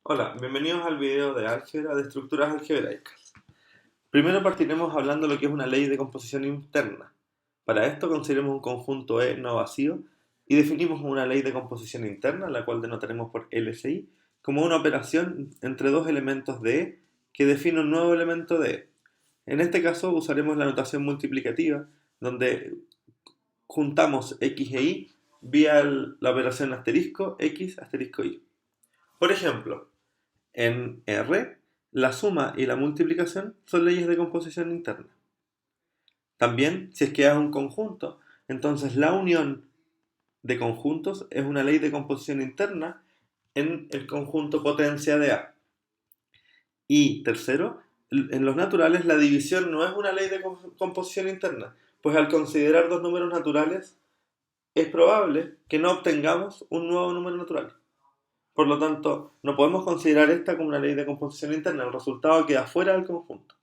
Hola, bienvenidos al video de álgebra de estructuras algebraicas. Primero partiremos hablando de lo que es una ley de composición interna. Para esto consideremos un conjunto E no vacío y definimos una ley de composición interna, la cual denotaremos por LCI, como una operación entre dos elementos de E que define un nuevo elemento de E. En este caso usaremos la notación multiplicativa, donde juntamos X e Y vía la operación asterisco X asterisco Y. Por ejemplo, en R, la suma y la multiplicación son leyes de composición interna. También, si es que es un conjunto, entonces la unión de conjuntos es una ley de composición interna en el conjunto potencia de A. Y tercero, en los naturales la división no es una ley de composición interna, pues al considerar dos números naturales es probable que no obtengamos un nuevo número natural. Por lo tanto, no podemos considerar esta como una ley de composición interna, el resultado queda fuera del conjunto.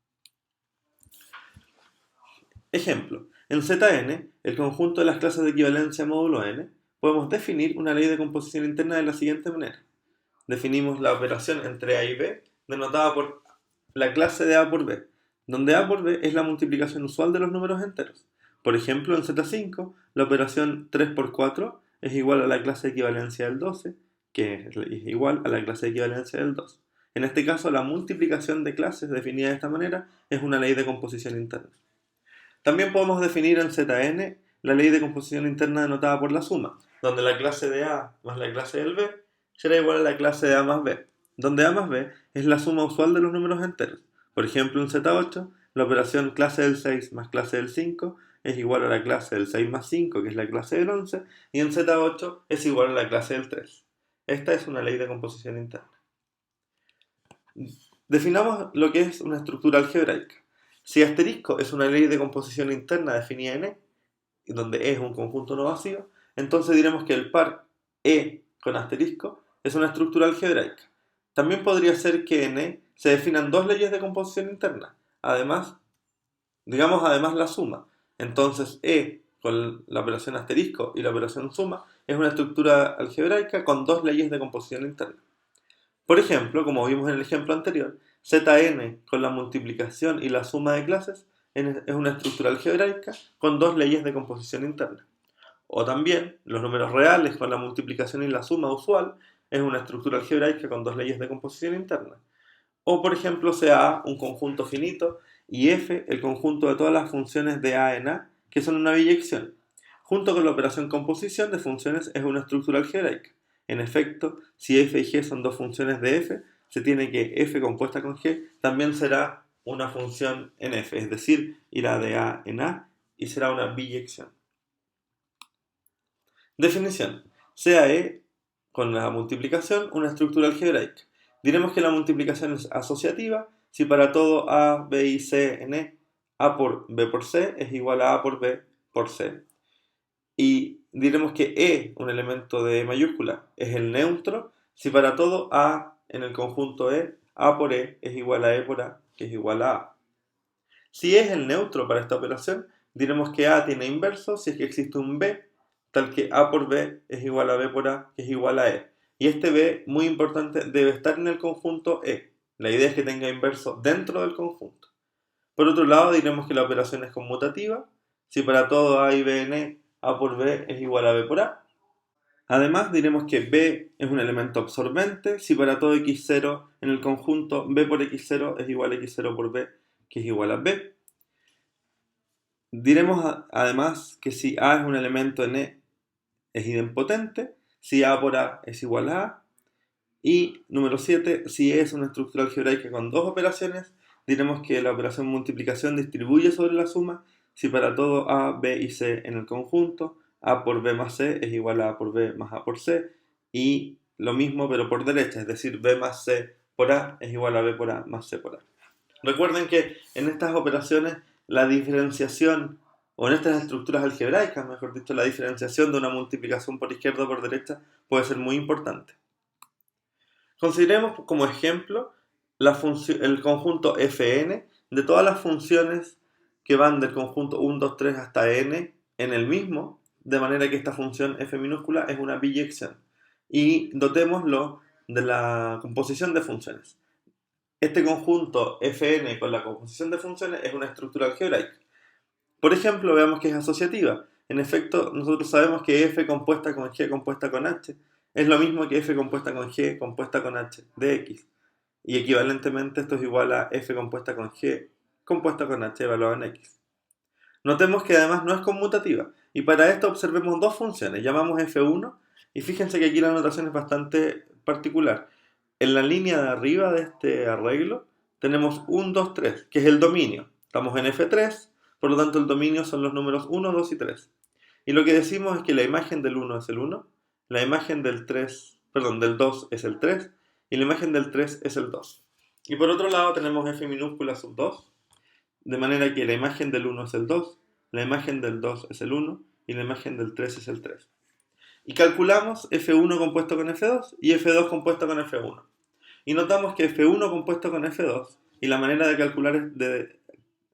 Ejemplo, en Zn, el conjunto de las clases de equivalencia módulo n, podemos definir una ley de composición interna de la siguiente manera. Definimos la operación entre A y B, denotada por la clase de A por B, donde A por B es la multiplicación usual de los números enteros. Por ejemplo, en Z5, la operación 3 por 4 es igual a la clase de equivalencia del 12, que es igual a la clase de equivalencia del 2. En este caso, la multiplicación de clases definida de esta manera es una ley de composición interna. También podemos definir en Zn la ley de composición interna denotada por la suma, donde la clase de A más la clase del B será igual a la clase de A más B, donde A más B es la suma usual de los números enteros. Por ejemplo, en Z8, la operación clase del 6 más clase del 5 es igual a la clase del 6 más 5, que es la clase del 11, y en Z8 es igual a la clase del 3. Esta es una ley de composición interna. Definamos lo que es una estructura algebraica. Si asterisco es una ley de composición interna definida en E, donde E es un conjunto no vacío, entonces diremos que el par E con asterisco es una estructura algebraica. También podría ser que en E se definan dos leyes de composición interna, además, además la suma. Entonces E con la operación asterisco y la operación suma es una estructura algebraica con dos leyes de composición interna. Por ejemplo, como vimos en el ejemplo anterior, Zn con la multiplicación y la suma de clases es una estructura algebraica con dos leyes de composición interna. O también, los números reales con la multiplicación y la suma usual es una estructura algebraica con dos leyes de composición interna. O por ejemplo, sea A un conjunto finito y F el conjunto de todas las funciones de A en A, que son una biyección. Junto con la operación composición de funciones es una estructura algebraica. En efecto, si f y g son dos funciones de f, se tiene que f compuesta con g también será una función en f, es decir, irá de A en A y será una biyección. Definición. Sea E con la multiplicación una estructura algebraica. Diremos que la multiplicación es asociativa si para todo A, B y C en E, A por B por C es igual a por B por C. Y diremos que E, un elemento de E mayúscula, es el neutro si para todo A en el conjunto E, A por E es igual a E por A, que es igual a A. Si E es el neutro para esta operación, diremos que A tiene inverso si es que existe un B, tal que A por B es igual a B por A, que es igual a E. Y este B, muy importante, debe estar en el conjunto E. La idea es que tenga inverso dentro del conjunto. Por otro lado, diremos que la operación es conmutativa si para todo A y B en E, A por B es igual a B por A. Además, diremos que B es un elemento absorbente si para todo x0 en el conjunto B por x0 es igual a x0 por B, que es igual a B. Diremos además que si A es un elemento en E es idempotente, si A por A es igual a A. Y número 7, si E es una estructura algebraica con dos operaciones, diremos que la operación multiplicación distribuye sobre la suma si para todo A, B y C en el conjunto A por B más C es igual a A por B más A por C, y lo mismo pero por derecha, es decir, B más C por A es igual a B por A más C por A. Recuerden que en estas operaciones la diferenciación, o en estas estructuras algebraicas, mejor dicho, la diferenciación de una multiplicación por izquierda o por derecha puede ser muy importante. Consideremos como ejemplo el conjunto Fn de todas las funciones que van del conjunto 1, 2, 3 hasta n en el mismo, de manera que esta función f minúscula es una biyección. Y dotémoslo de la composición de funciones. Este conjunto Fn con la composición de funciones es una estructura algebraica. Por ejemplo, veamos que es asociativa. En efecto, nosotros sabemos que f compuesta con g compuesta con h es lo mismo que f compuesta con g compuesta con h de x. Y equivalentemente esto es igual a f compuesta con g compuesta con h evaluado en x. Notemos que además no es conmutativa. Y para esto observemos dos funciones. Llamamos f1 y fíjense que aquí la notación es bastante particular. En la línea de arriba de este arreglo tenemos 1, 2, 3, que es el dominio. Estamos en f3, por lo tanto el dominio son los números 1, 2 y 3. Y lo que decimos es que la imagen del 1 es el 1, la imagen del 2 es el 3 y la imagen del 3 es el 2. Y por otro lado tenemos f minúscula sub 2, de manera que la imagen del 1 es el 2, la imagen del 2 es el 1 y la imagen del 3 es el 3. Y calculamos f1 compuesto con f2 y f2 compuesto con f1. Y notamos que f1 compuesto con f2, y la manera de calcular, de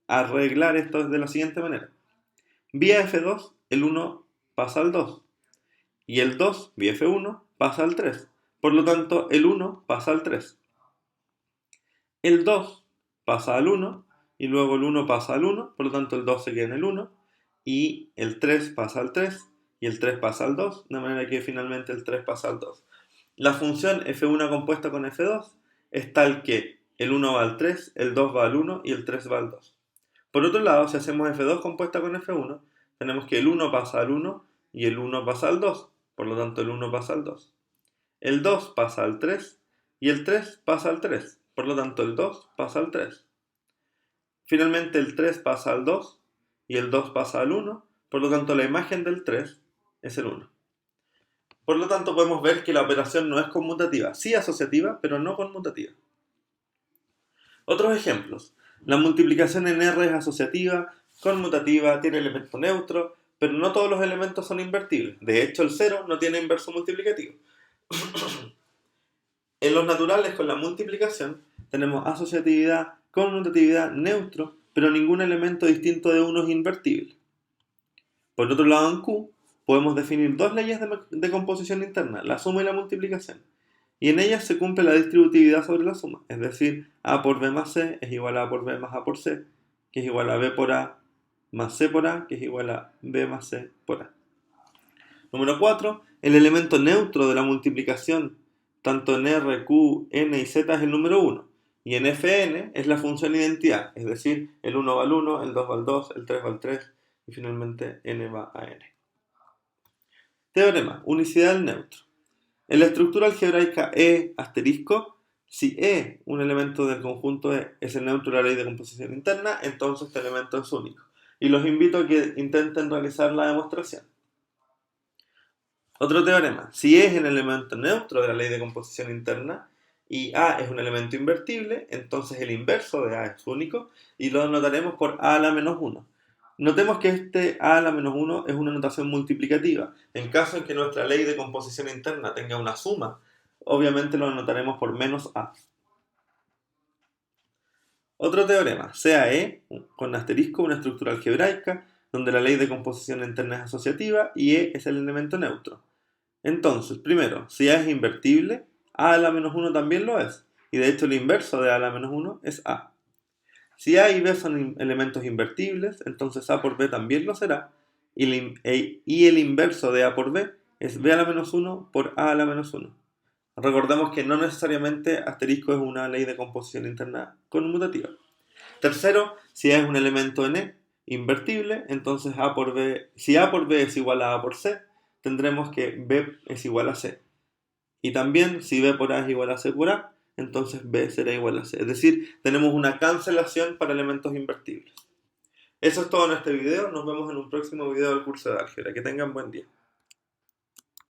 arreglar esto es de la siguiente manera. Vía f2, el 1 pasa al 2, y el 2, vía f1, pasa al 3. Por lo tanto, el 1 pasa al 3. El 2 pasa al 1, y luego el 1 pasa al 1, por lo tanto el 2 se queda en el 1, y el 3 pasa al 3, y el 3 pasa al 2, de manera que finalmente el 3 pasa al 2. La función f1 compuesta con f2 es tal que el 1 va al 3, el 2 va al 1 y el 3 va al 2. Por otro lado, si hacemos f2 compuesta con f1, tenemos que el 1 pasa al 1 y el 1 pasa al 2, por lo tanto el 1 pasa al 2. El 2 pasa al 3 y el 3 pasa al 3, por lo tanto el 2 pasa al 3. Finalmente el 3 pasa al 2 y el 2 pasa al 1, por lo tanto la imagen del 3 es el 1. Por lo tanto podemos ver que la operación no es conmutativa, sí asociativa, pero no conmutativa. Otros ejemplos. La multiplicación en R es asociativa, conmutativa, tiene elemento neutro, pero no todos los elementos son invertibles. De hecho, el 0 no tiene inverso multiplicativo. En los naturales, con la multiplicación, tenemos asociatividad, conmutatividad, neutro, pero ningún elemento distinto de uno es invertible. Por otro lado, en Q, podemos definir dos leyes de composición interna, la suma y la multiplicación. Y en ellas se cumple la distributividad sobre la suma, es decir, A por B más C es igual a A por B más A por C, que es igual a B por A más C por A, que es igual a B más C por A. Número 4. El elemento neutro de la multiplicación, tanto en R, Q, N y Z, es el número 1. Y en Fn es la función identidad, es decir, el 1 va al 1, el 2 va al 2, el 3 va al 3 y finalmente n va a n. Teorema, unicidad del neutro. En la estructura algebraica E asterisco, si E, un elemento del conjunto E, es el neutro de la ley de composición interna, entonces este elemento es único. Y los invito a que intenten realizar la demostración. Otro teorema, si E es el elemento neutro de la ley de composición interna y A es un elemento invertible, entonces el inverso de A es único y lo anotaremos por A a la menos 1. Notemos que este A a la menos 1 es una notación multiplicativa. En caso en que nuestra ley de composición interna tenga una suma, obviamente lo anotaremos por menos A. Otro teorema, sea E, con asterisco, una estructura algebraica, donde la ley de composición interna es asociativa y E es el elemento neutro. Entonces, primero, si A es invertible, A a la menos 1 también lo es. Y de hecho el inverso de A a la menos 1 es A. Si A y B son elementos invertibles, entonces A por B también lo será, y el inverso de A por B es B a la menos 1 por A a la menos 1. Recordemos que no necesariamente asterisco es una ley de composición interna conmutativa. Tercero, si A es un elemento n invertible, entonces si A por B es igual a A por C, tendremos que B es igual a C. Y también si B por A es igual a C por A, entonces B será igual a C. Es decir, tenemos una cancelación para elementos invertibles. Eso es todo en este video. Nos vemos en un próximo video del curso de álgebra. Que tengan buen día.